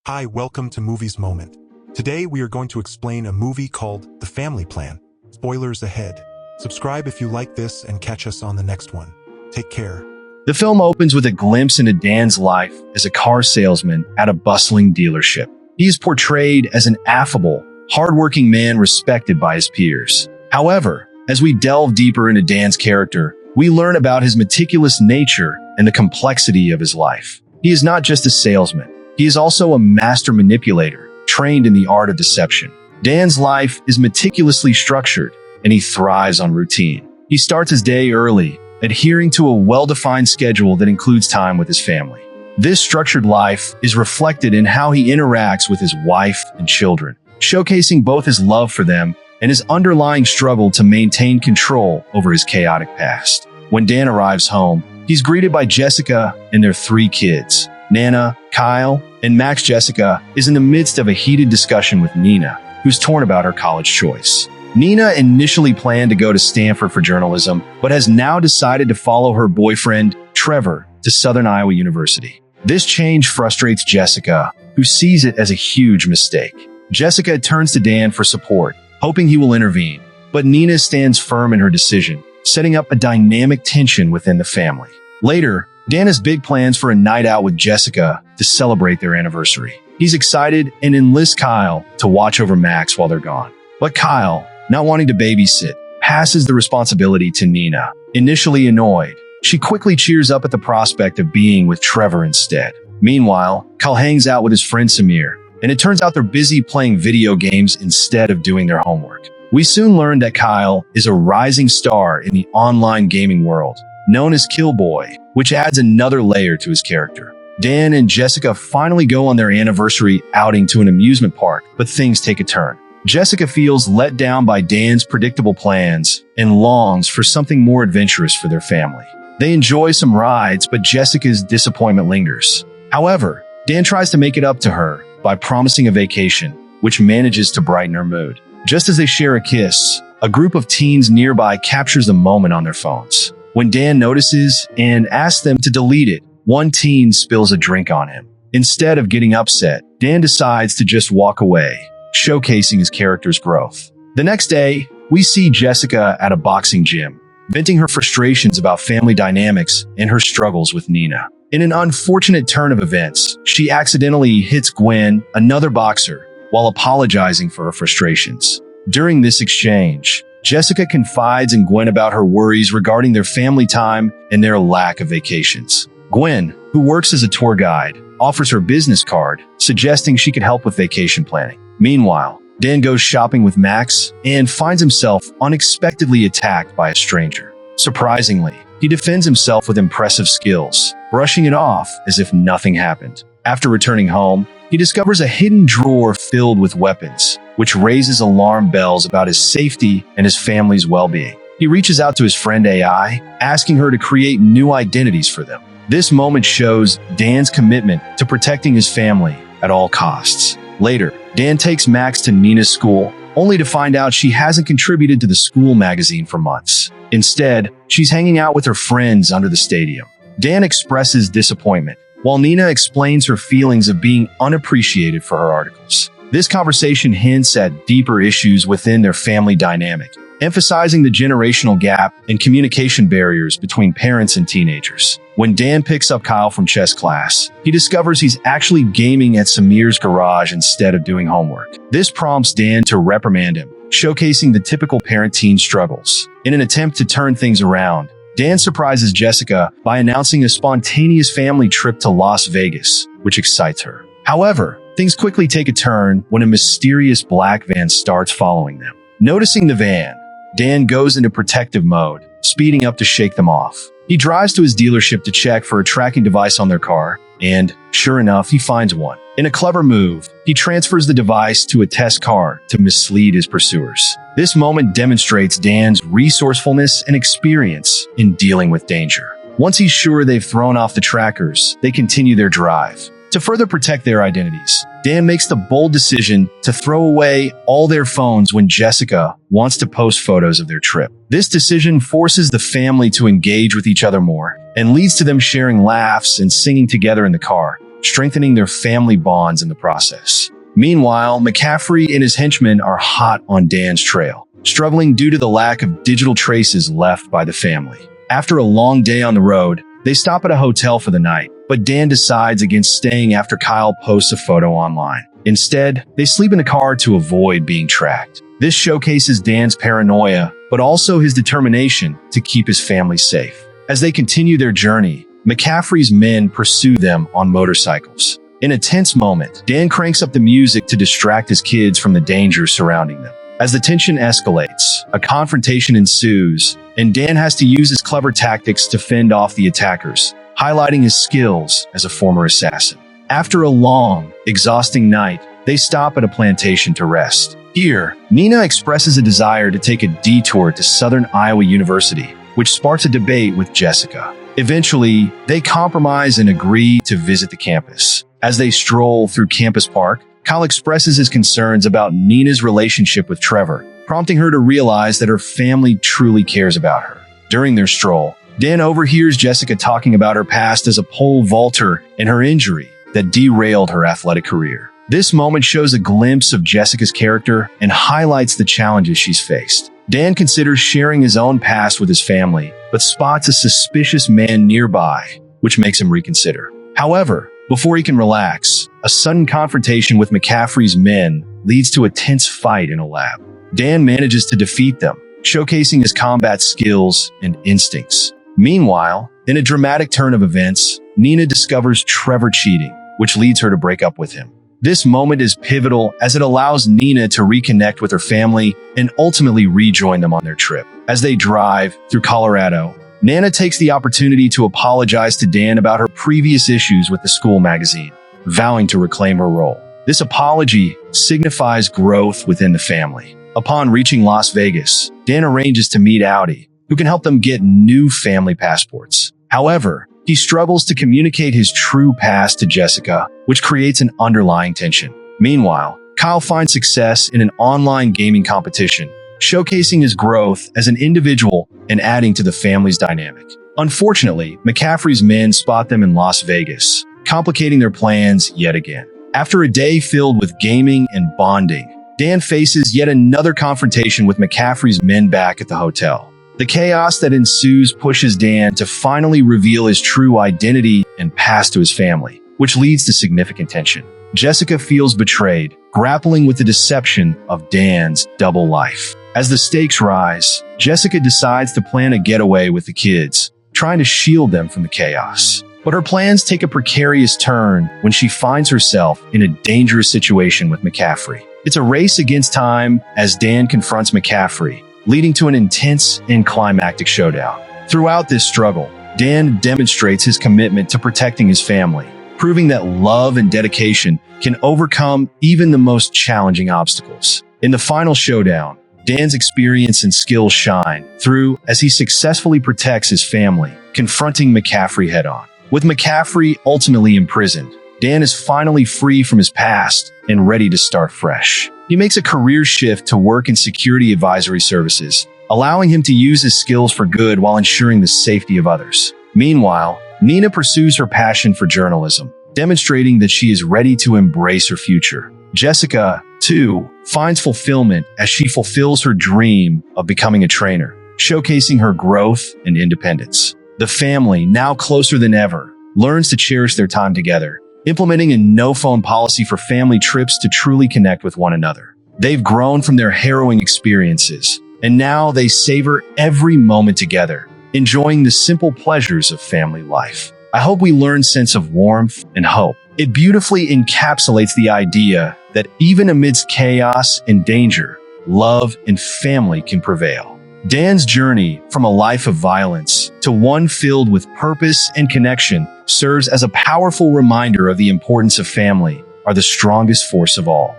Hi, welcome to Movies Moment. Today we are going to explain a movie called The Family Plan. Spoilers ahead. Subscribe if you like this and catch us on the next one. Take care. The film opens with a glimpse into Dan's life as a car salesman at a bustling dealership. He is portrayed as an affable, hardworking man respected by his peers. However, as we delve deeper into Dan's character, we learn about his meticulous nature and the complexity of his life. He is not just a salesman. He is also a master manipulator, trained in the art of deception. Dan's life is meticulously structured, and he thrives on routine. He starts his day early, adhering to a well-defined schedule that includes time with his family. This structured life is reflected in how he interacts with his wife and children, showcasing both his love for them and his underlying struggle to maintain control over his chaotic past. When Dan arrives home, he's greeted by Jessica and their 3 kids. Nana, Kyle, and Max. Jessica is in the midst of a heated discussion with Nina, who's torn about her college choice. Nina initially planned to go to Stanford for journalism, but has now decided to follow her boyfriend, Trevor, to Southern Iowa University. This change frustrates Jessica, who sees it as a huge mistake. Jessica turns to Dan for support, hoping he will intervene, but Nina stands firm in her decision, setting up a dynamic tension within the family. Later, Dan has big plans for a night out with Jessica to celebrate their anniversary. He's excited and enlists Kyle to watch over Max while they're gone. But Kyle, not wanting to babysit, passes the responsibility to Nina. Initially annoyed, she quickly cheers up at the prospect of being with Trevor instead. Meanwhile, Kyle hangs out with his friend Samir, and it turns out they're busy playing video games instead of doing their homework. We soon learn that Kyle is a rising star in the online gaming world, known as Killboy, which adds another layer to his character. Dan and Jessica finally go on their anniversary outing to an amusement park, but things take a turn. Jessica feels let down by Dan's predictable plans and longs for something more adventurous for their family. They enjoy some rides, but Jessica's disappointment lingers. However, Dan tries to make it up to her by promising a vacation, which manages to brighten her mood. Just as they share a kiss, a group of teens nearby captures the moment on their phones. When Dan notices and asks them to delete it, one teen spills a drink on him. Instead of getting upset, Dan decides to just walk away, showcasing his character's growth. The next day, we see Jessica at a boxing gym, venting her frustrations about family dynamics and her struggles with Nina. In an unfortunate turn of events, she accidentally hits Gwen, another boxer, while apologizing for her frustrations. During this exchange, Jessica confides in Gwen about her worries regarding their family time and their lack of vacations. Gwen, who works as a tour guide, offers her business card, suggesting she could help with vacation planning. Meanwhile, Dan goes shopping with Max and finds himself unexpectedly attacked by a stranger. Surprisingly, he defends himself with impressive skills, brushing it off as if nothing happened. After returning home, he discovers a hidden drawer filled with weapons, which raises alarm bells about his safety and his family's well-being. He reaches out to his friend AI, asking her to create new identities for them. This moment shows Dan's commitment to protecting his family at all costs. Later, Dan takes Max to Nina's school, only to find out she hasn't contributed to the school magazine for months. Instead, she's hanging out with her friends under the stadium. Dan expresses disappointment, while Nina explains her feelings of being unappreciated for her articles. This conversation hints at deeper issues within their family dynamic, emphasizing the generational gap and communication barriers between parents and teenagers. When Dan picks up Kyle from chess class, he discovers he's actually gaming at Samir's garage instead of doing homework. This prompts Dan to reprimand him, showcasing the typical parent-teen struggles. In an attempt to turn things around, Dan surprises Jessica by announcing a spontaneous family trip to Las Vegas, which excites her. However, things quickly take a turn when a mysterious black van starts following them. Noticing the van, Dan goes into protective mode, speeding up to shake them off. He drives to his dealership to check for a tracking device on their car, and sure enough, he finds one. In a clever move, he transfers the device to a test car to mislead his pursuers. This moment demonstrates Dan's resourcefulness and experience in dealing with danger. Once he's sure they've thrown off the trackers, they continue their drive. To further protect their identities, Dan makes the bold decision to throw away all their phones when Jessica wants to post photos of their trip. This decision forces the family to engage with each other more and leads to them sharing laughs and singing together in the car, strengthening their family bonds in the process. Meanwhile, McCaffrey and his henchmen are hot on Dan's trail, struggling due to the lack of digital traces left by the family. After a long day on the road, they stop at a hotel for the night, but Dan decides against staying after Kyle posts a photo online. Instead, they sleep in a car to avoid being tracked. This showcases Dan's paranoia, but also his determination to keep his family safe. As they continue their journey, McCaffrey's men pursue them on motorcycles. In a tense moment, Dan cranks up the music to distract his kids from the dangers surrounding them. As the tension escalates, a confrontation ensues, and Dan has to use his clever tactics to fend off the attackers, highlighting his skills as a former assassin. After a long, exhausting night, they stop at a plantation to rest. Here, Nina expresses a desire to take a detour to Southern Iowa University, which sparks a debate with Jessica. Eventually, they compromise and agree to visit the campus. As they stroll through Campus Park, Kyle expresses his concerns about Nina's relationship with Trevor, prompting her to realize that her family truly cares about her. During their stroll, Dan overhears Jessica talking about her past as a pole vaulter and her injury that derailed her athletic career. This moment shows a glimpse of Jessica's character and highlights the challenges she's faced. Dan considers sharing his own past with his family, but spots a suspicious man nearby, which makes him reconsider. However, before he can relax, a sudden confrontation with McCaffrey's men leads to a tense fight in a lab. Dan manages to defeat them, showcasing his combat skills and instincts. Meanwhile, in a dramatic turn of events, Nina discovers Trevor cheating, which leads her to break up with him. This moment is pivotal as it allows Nina to reconnect with her family and ultimately rejoin them on their trip. As they drive through Colorado, Nana takes the opportunity to apologize to Dan about her previous issues with the school magazine, vowing to reclaim her role. This apology signifies growth within the family. Upon reaching Las Vegas, Dan arranges to meet Audi, who can help them get new family passports. However, he struggles to communicate his true past to Jessica, which creates an underlying tension. Meanwhile, Kyle finds success in an online gaming competition, showcasing his growth as an individual and adding to the family's dynamic. Unfortunately, McCaffrey's men spot them in Las Vegas, complicating their plans yet again. After a day filled with gaming and bonding, Dan faces yet another confrontation with McCaffrey's men back at the hotel. The chaos that ensues pushes Dan to finally reveal his true identity and past to his family, which leads to significant tension. Jessica feels betrayed, grappling with the deception of Dan's double life. As the stakes rise, Jessica decides to plan a getaway with the kids, trying to shield them from the chaos. But her plans take a precarious turn when she finds herself in a dangerous situation with McCaffrey. It's a race against time as Dan confronts McCaffrey, leading to an intense and climactic showdown. Throughout this struggle, Dan demonstrates his commitment to protecting his family, proving that love and dedication can overcome even the most challenging obstacles. In the final showdown, Dan's experience and skills shine through as he successfully protects his family, confronting McCaffrey head-on. With McCaffrey ultimately imprisoned, Dan is finally free from his past and ready to start fresh. He makes a career shift to work in security advisory services, allowing him to use his skills for good while ensuring the safety of others. Meanwhile, Nina pursues her passion for journalism, demonstrating that she is ready to embrace her future. Jessica, too, finds fulfillment as she fulfills her dream of becoming a trainer, showcasing her growth and independence. The family, now closer than ever, learns to cherish their time together, implementing a no-phone policy for family trips to truly connect with one another. They've grown from their harrowing experiences, and now they savor every moment together, enjoying the simple pleasures of family life. I hope we learn a sense of warmth and hope. It beautifully encapsulates the idea that even amidst chaos and danger, love and family can prevail. Dan's journey from a life of violence to one filled with purpose and connection serves as a powerful reminder of the importance of family are the strongest force of all.